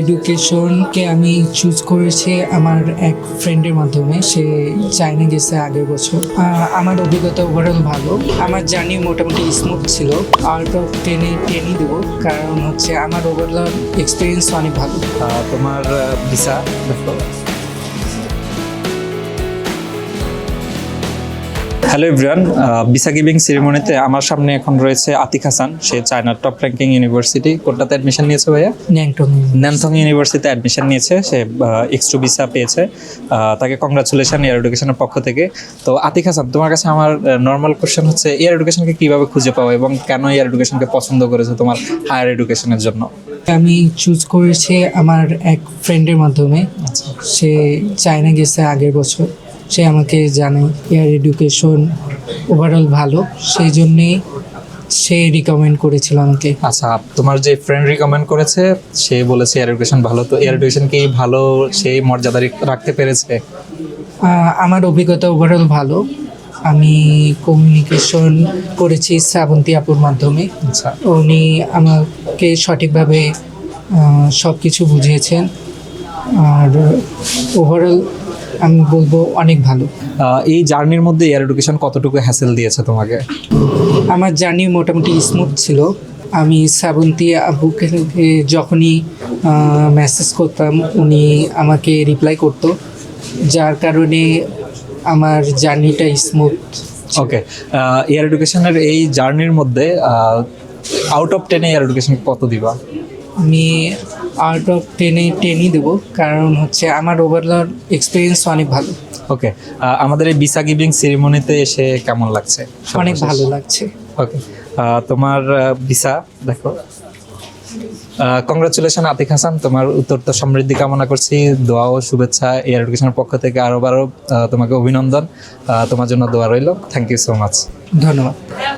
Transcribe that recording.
এডুকেশনকে আমি চুজ করেছি আমার এক ফ্রেন্ডের মাধ্যমে। সে চায়না গেছে আগের বছর। আমার অভিজ্ঞতা ওভারঅল ভালো। আমার জার্নি মোটামুটি স্মুথ ছিল। আউট অফ 10-ই দেবো, কারণ হচ্ছে আমার ওভারঅল এক্সপিরিয়েন্স অনেক ভালো। তোমার ভিসা দেখো। হ্যালো এভরিওয়ান, ভিসা গিভিং সেরিমনিতে আমার সামনে এখন রয়েছে আতিক হাসান। সে চায়নার টপ র্যাঙ্কিং ইউনিভার্সিটি, কোনটাতে অ্যাডমিশন নিয়েছে ভাইয়া? ন্যানথং ইউনিভার্সিটিতে অ্যাডমিশন নিয়েছে। সে X2 ভিসা পেয়েছে। তাকে কংগ্রাচুলেশন এয়ার এডুকেশনের পক্ষ থেকে। তো আতিক হাসান, তোমার কাছে আমার নর্মাল কোশ্চেন হচ্ছে, এয়ার এডুকেশনকে কীভাবে খুঁজে পাও এবং কেন এয়ার এডুকেশনকে পছন্দ করেছো তোমার হায়ার এডুকেশনের জন্য? আমি চুজ করেছি আমার এক ফ্রেন্ডের মাধ্যমে। সে চায়না গেছে আগের বছর। সে আমাকে জানে এয়ার এডুকেশন ওভারঅল ভালো, সেই জন্যেই সে রিকমেন্ড করেছিল আমাকে। আচ্ছা, তোমার যে ফ্রেন্ড রিকমেন্ড করেছে সে বলেছে এয়ার এডুকেশন ভালো, তো এয়ার এডুকেশন কি ভালো সেই মর্যাদা রাখতে পেরেছে? আমার অভিজ্ঞতা ওভারঅল ভালো। আমি কমিউনিকেশন করেছি শ্রাবন্তী আপুর মাধ্যমে। আচ্ছা, উনি আমাকে সঠিকভাবে সব কিছু বুঝিয়েছেন। আর ওভারঅল আমি বলবো অনেক ভালো। এই জার্নির মধ্যে এয়ার এডুকেশন কতটুকু হ্যাসেল দিয়েছে তোমাকে? আমার জার্নি মোটামুটি স্মুথ ছিল। আমি শ্রাবন্তী আপুকে যখনই মেসেজ করতাম উনি আমাকে রিপ্লাই করতো, যার কারণে আমার জার্নিটা স্মুথ। ওকে, এয়ার এডুকেশনের এই জার্নির মধ্যে আউট অফ 10 এয়ার এডুকেশন কত দিবা? আমি আউট অফ 10-ই দেবো, কারণ হচ্ছে আমার ওভারঅল এক্সপিরিয়েন্স অনেক ভালো। ওকে, আমাদের এই ভিসা গিভিং সেরিমনিতে এসে কেমন লাগছে? অনেক ভালো লাগছে। ওকে, তোমার ভিসা দেখো। কংগ্রাচুলেশন আতিক হাসান, তোমার উত্তরোত্তর সমৃদ্ধি কামনা করছি। দোয়া ও শুভেচ্ছা এয়ার এডুকেশনের পক্ষ থেকে আরও তোমাকে অভিনন্দন। তোমার জন্য দোয়া রইল। Thank you so much. ধন্যবাদ।